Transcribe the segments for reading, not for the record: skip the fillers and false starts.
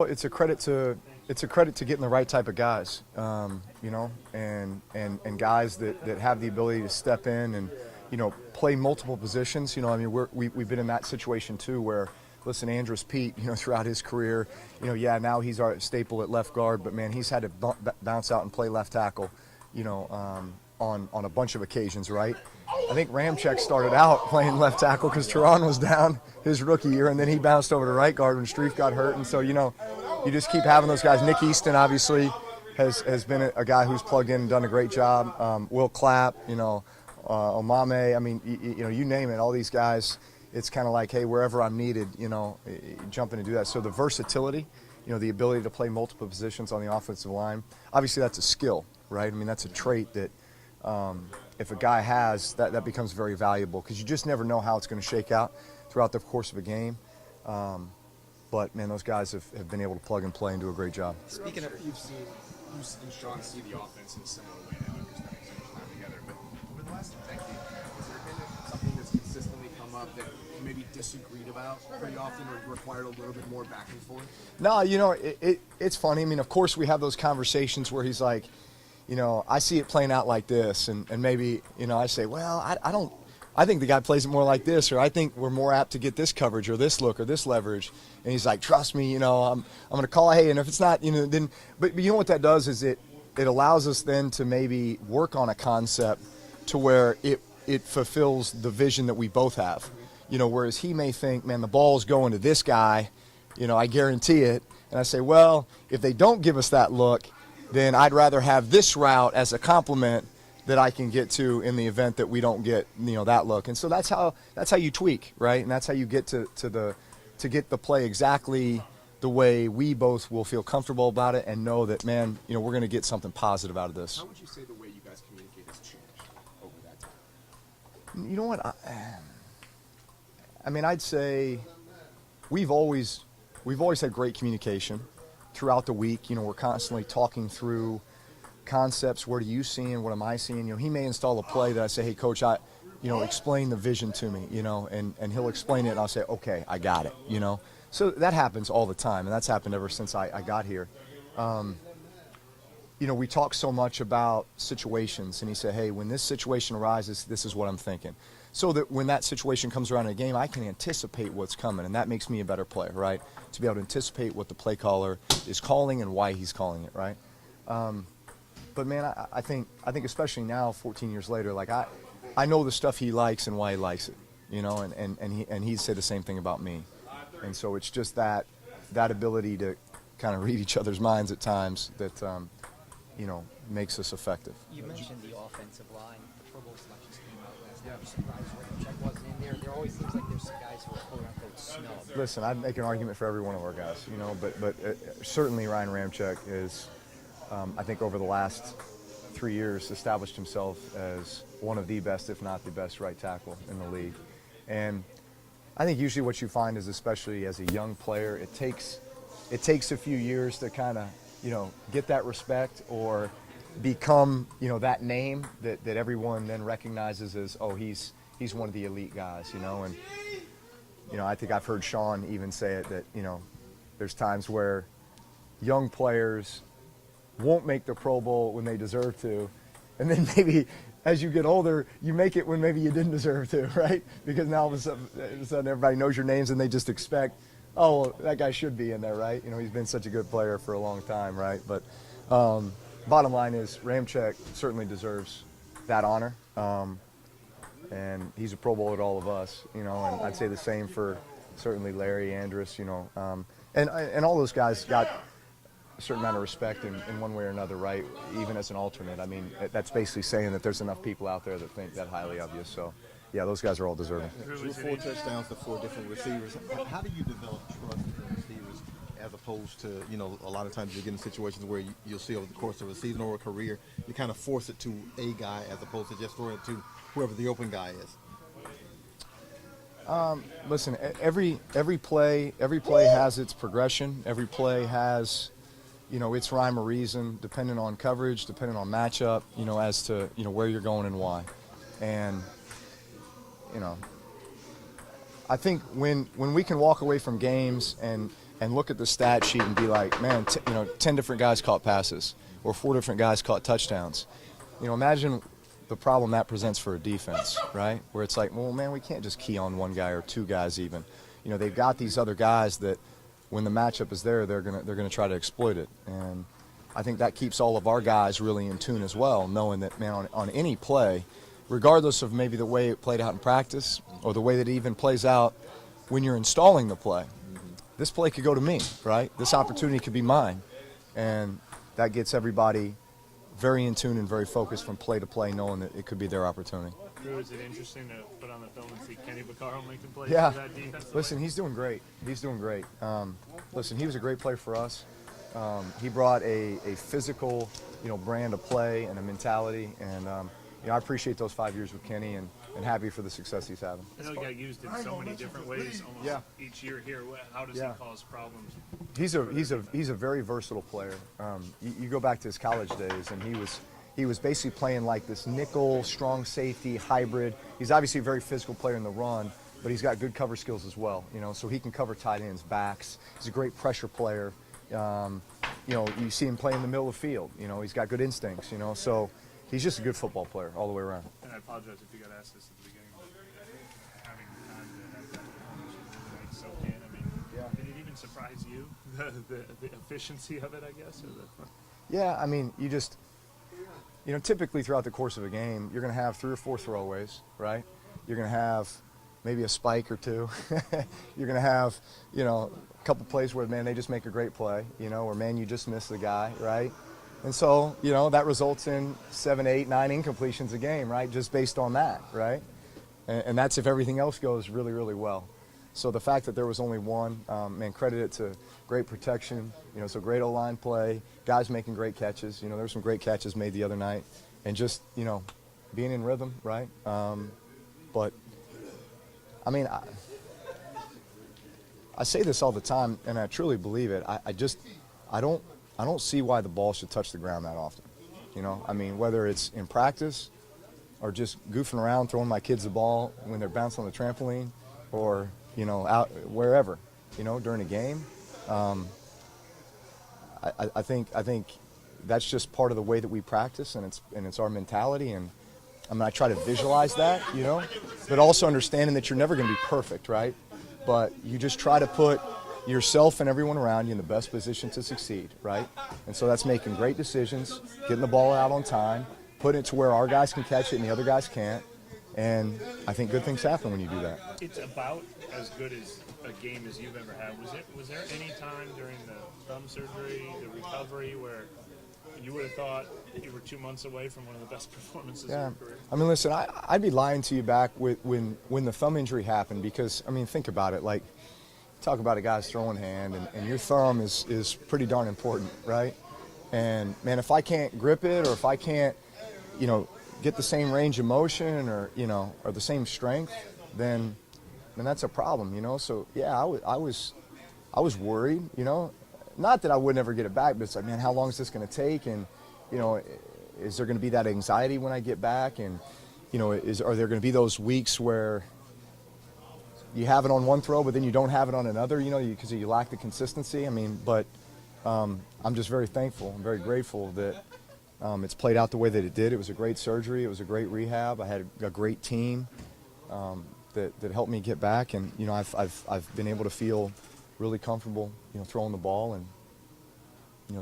Well, it's a credit to getting the right type of guys, and guys that have the ability to step in and play multiple positions. I mean we've been in that situation too where. Listen, Andrus Pete, throughout his career, now he's our staple at left guard, but man, he's had to bounce out and play left tackle, on a bunch of occasions, right? I think Ramczyk started out playing left tackle because Teron was down his rookie year, and then he bounced over to right guard when Streif got hurt, and so you just keep having those guys. Nick Easton obviously has been a guy who's plugged in and done a great job. Will Clapp, Omame, I mean, you name it, all these guys. It's kind of like, hey, wherever I'm needed, jump in and do that. So the versatility, the ability to play multiple positions on the offensive line, obviously that's a skill, right? I mean, that's a trait that if a guy has, that becomes very valuable because you just never know how it's going to shake out throughout the course of a game. But, man, those guys have been able to plug and play and do a great job. Speaking of, you've seen Sean see the offense in a similar way now after spending so much time together. But over the last decade, has there been something that's consistently come up that you maybe disagreed about pretty often or required a little bit more back and forth? No, it's funny. I mean, of course we have those conversations where he's like, I see it playing out like this, and maybe, I say, well, I think the guy plays it more like this, or I think we're more apt to get this coverage or this look or this leverage. And he's like, trust me, I'm going to call, hey, and if it's not, then, but you know what that does is it allows us then to maybe work on a concept to where it fulfills the vision that we both have. Whereas he may think, man, the ball's going to this guy, I guarantee it. And I say, well, if they don't give us that look, then I'd rather have this route as a complement that I can get to in the event that we don't get that look. And so that's how you tweak, right? And that's how you get to get the play exactly the way we both will feel comfortable about it and know that, man, we're going to get something positive out of this. How would you say the way you guys communicate has changed over that time? You know what? I mean, I'd say we've always had great communication throughout the week. We're constantly talking through concepts. What are you seeing? What am I seeing? He may install a play that I say, hey, coach, explain the vision to me, and he'll explain it, and I'll say, okay, I got it, So that happens all the time, and that's happened ever since I got here. We talk so much about situations, and he said, hey, when this situation arises, this is what I'm thinking. So that when that situation comes around in a game, I can anticipate what's coming, and that makes me a better player, right? To be able to anticipate what the play caller is calling and why he's calling it, right? But man, I think especially now, 14 years later, like I know the stuff he likes and why he likes it, and he'd say the same thing about me, and so it's just that ability to kind of read each other's minds at times that makes us effective. You mentioned the offensive line. The Pro Bowl selections came out last night. I'm surprised Ramczyk wasn't in there. There always seems like there's some guys who are quote-unquote snubbed. Listen, I'd make an argument for every one of our guys, but certainly Ryan Ramczyk is, I think over the last 3 years, established himself as one of the best, if not the best, right tackle in the league. And I think usually what you find is, especially as a young player, it takes a few years to kind of get that respect or become, that name that everyone then recognizes as, oh, he's one of the elite guys, and, I think I've heard Sean even say it that, there's times where young players won't make the Pro Bowl when they deserve to, and then maybe as you get older, you make it when maybe you didn't deserve to, right? Because now all of a sudden everybody knows your names and they just expect, oh, well, that guy should be in there, right? He's been such a good player for a long time, right? But bottom line is Ramczyk certainly deserves that honor. And he's a Pro Bowler to all of us, and I'd say the same for certainly Larry, Andrus, and all those guys got a certain amount of respect in one way or another, right? Even as an alternate. I mean, that's basically saying that there's enough people out there that think that highly of you. So, yeah, those guys are all deserving. Threw 4 touchdowns to 4 different receivers. How do you develop trust in receivers as opposed to, a lot of times you get in situations where you'll see over the course of a season or a career, you kind of force it to a guy as opposed to just throwing it to whoever the open guy is? Listen, every play has its progression. Every play has, its rhyme or reason, depending on coverage, depending on matchup, as to, where you're going and why. And, I think when we can walk away from games and and look at the stat sheet and be like, man, 10 different guys caught passes or 4 different guys caught touchdowns. Imagine the problem that presents for a defense, right? Where it's like, well, man, we can't just key on one guy or 2 guys even. They've got these other guys that when the matchup is there, they're gonna try to exploit it. And I think that keeps all of our guys really in tune as well, knowing that, man, on any play, regardless of maybe the way it played out in practice or the way that it even plays out when you're installing the play, this play could go to me, right? This opportunity could be mine. And that gets everybody very in tune and very focused from play to play, knowing that it could be their opportunity. Drew, is it interesting to put on the film and see Kenny Vaccaro making plays Yeah. for that defense? Listen, he's doing great. He's doing great. Listen, he was a great player for us. He brought a physical, brand of play and a mentality. And, I appreciate those 5 years with Kenny and happy for the success he's having. I know he got used in so many different ways almost each year here. How does he cause problems? He's a very versatile player. You go back to his college days, and he was basically playing like this nickel, strong safety hybrid. He's obviously a very physical player in the run, but he's got good cover skills as well. So he can cover tight ends, backs. He's a great pressure player. You see him play in the middle of the field. He's got good instincts. So he's just a good football player all the way around. And I apologize if you got asked this at the beginning. Having time to have that performance soak in. I mean, did it even surprise you the efficiency of it? I guess. Yeah, I mean, typically throughout the course of a game, you're going to have 3 or 4 throwaways, right? You're going to have maybe a spike or 2. You're going to have, a couple plays where, man, they just make a great play, or, man, you just miss the guy, right? And so, that results in 7, 8, 9 incompletions a game, right, just based on that, right? And that's if everything else goes really, really well. So the fact that there was only one, man, credit it to great protection, so great O-line play, guys making great catches. There were some great catches made the other night, and just, being in rhythm, right? But, I mean, I say this all the time, and I truly believe it. I don't see why the ball should touch the ground that often. I mean, whether it's in practice or just goofing around, throwing my kids the ball when they're bouncing on the trampoline, or out wherever, during a game. I think that's just part of the way that we practice, and it's our mentality. And I mean, I try to visualize that, but also understanding that you're never going to be perfect, right? But you just try to put yourself and everyone around you in the best position to succeed, right? And so that's making great decisions, getting the ball out on time, putting it to where our guys can catch it and the other guys can't. And I think good things happen when you do that. It's about as good as a game as you've ever had. Was there any time during the thumb surgery, the recovery, where you would have thought you were 2 months away from one of the best performances of your career? I mean, listen, I'd be lying to you back when the thumb injury happened, because, I mean, think about it. Like, talk about a guy's throwing hand, and your thumb is pretty darn important, right? And, man, if I can't grip it, or if I can't, get the same range of motion, or the same strength, then that's a problem, So, yeah, I was worried, Not that I would never get it back, but it's like, man, how long is this going to take? And, is there going to be that anxiety when I get back? And, are there going to be those weeks where you have it on one throw, but then you don't have it on another, because you lack the consistency? I mean, but I'm just very thankful. I'm very grateful that it's played out the way that it did. It was a great surgery. It was a great rehab. I had a great team that helped me get back. And, I've been able to feel really comfortable, throwing the ball and,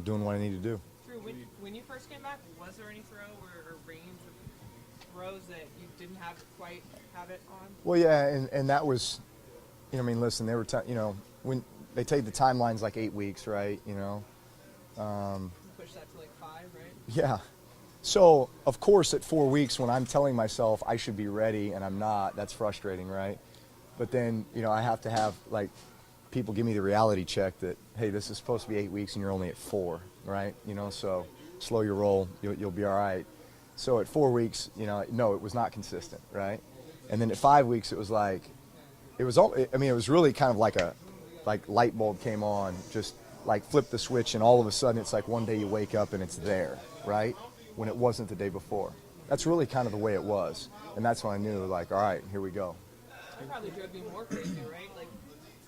doing what I need to do. Drew, when you first came back, was there any throw or range of throws that you didn't quite have it on? Well, yeah, and that was, listen, they were, when they take the timelines like 8 weeks, right? You push that to like 5, right? Yeah. So, of course, at 4 weeks, when I'm telling myself I should be ready and I'm not, that's frustrating, right? But then, I have to have, like, people give me the reality check that, hey, this is supposed to be 8 weeks and you're only at 4, right? So slow your roll, you'll be all right. So at 4 weeks, no, it was not consistent, right? And then at 5 weeks, it was like, it was really kind of like light bulb came on, just like flip the switch, and all of a sudden it's like one day you wake up and it's there, right? When it wasn't the day before. That's really kind of the way it was. And that's when I knew, like, all right, here we go. It probably drove you more crazy, right? Like,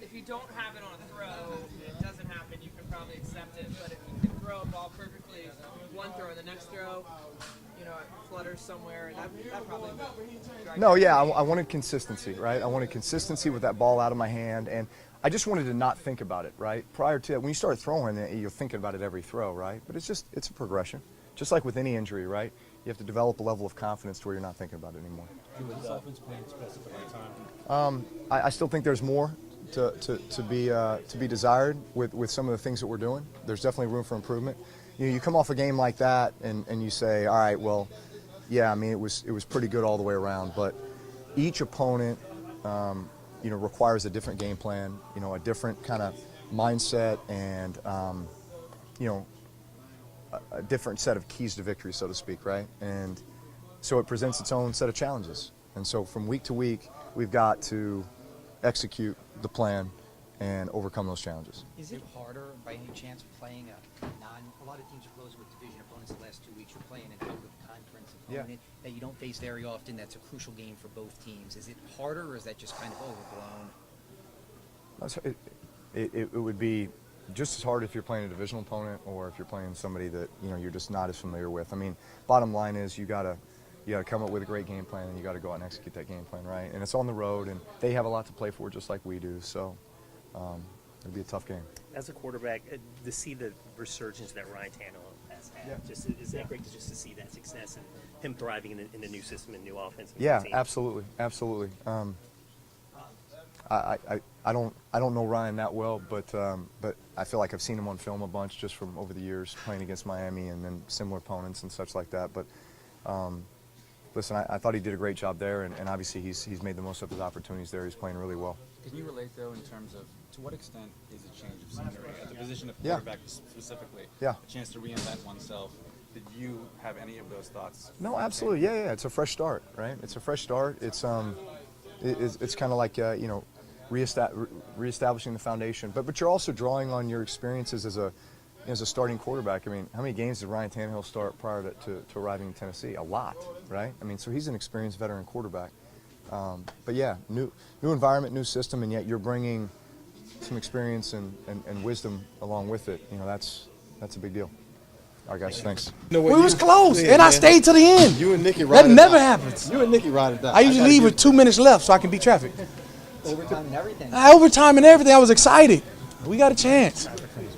if you don't have it on a throw, it doesn't happen. You can probably accept it. But if you can throw a ball perfectly, one throw, the next throw, you know, it flutters somewhere, that probably would drive No, you yeah, crazy. I wanted consistency, right? I wanted consistency with that ball out of my hand, and I just wanted to not think about it, right? Prior to that, when you start throwing it, you're thinking about it every throw, right? But it's a progression. Just like with any injury, right? You have to develop a level of confidence to where you're not thinking about it anymore. Was this offense playing its best at the right time? I still think there's more to be desired with some of the things that we're doing. There's definitely room for improvement. You come off a game like that and you say, all right, well, yeah, I mean, it was pretty good all the way around, but each opponent, requires a different game plan, a different kind of mindset and, a different set of keys to victory, so to speak, right? And so it presents its own set of challenges. And so from week to week, we've got to execute the plan and overcome those challenges. Is it harder by any chance playing a lot of teams are close with division opponents the last 2 weeks? You're playing an out-of-conference opponent that you don't face very often. That's a crucial game for both teams. Is it harder, or is that just kind of overblown? It would be just as hard if you're playing a divisional opponent or if you're playing somebody that you're just not as familiar with. I mean, bottom line is you gotta come up with a great game plan and you gotta go out and execute that game plan, right? And it's on the road, and they have a lot to play for, just like we do. So it'll be a tough game. As a quarterback, to see the resurgence that Ryan Tannehill has had, is that great to see that success and him thriving in the new system and new offense? And Yeah, team? absolutely. I don't know Ryan that well, but I feel like I've seen him on film a bunch just from over the years playing against Miami and then similar opponents and such like that. But listen, I thought he did a great job there, and obviously he's made the most of his opportunities there. He's playing really well. Can you relate, though, in terms of to what extent is a change of scenery at the position of quarterback specifically? Yeah. A chance to reinvent oneself. Did you have any of those thoughts? No, absolutely. Yeah. It's a fresh start, right? It's a fresh start. It's kind of like reestablishing the foundation. But you're also drawing on your experiences as a starting quarterback. I mean, how many games did Ryan Tannehill start prior to arriving in Tennessee? A lot, right? I mean, so he's an experienced veteran quarterback. But yeah, new environment, new system, and yet you're bringing some experience and wisdom along with it. That's a big deal. All right, guys, thanks. We was close, and I stayed to the end. You and Nikki ride That it never out. happens. You and Nikki ride it out. I usually leave with 2 minutes left so I can beat traffic. Overtime and everything. Overtime and everything, I was excited. We got a chance.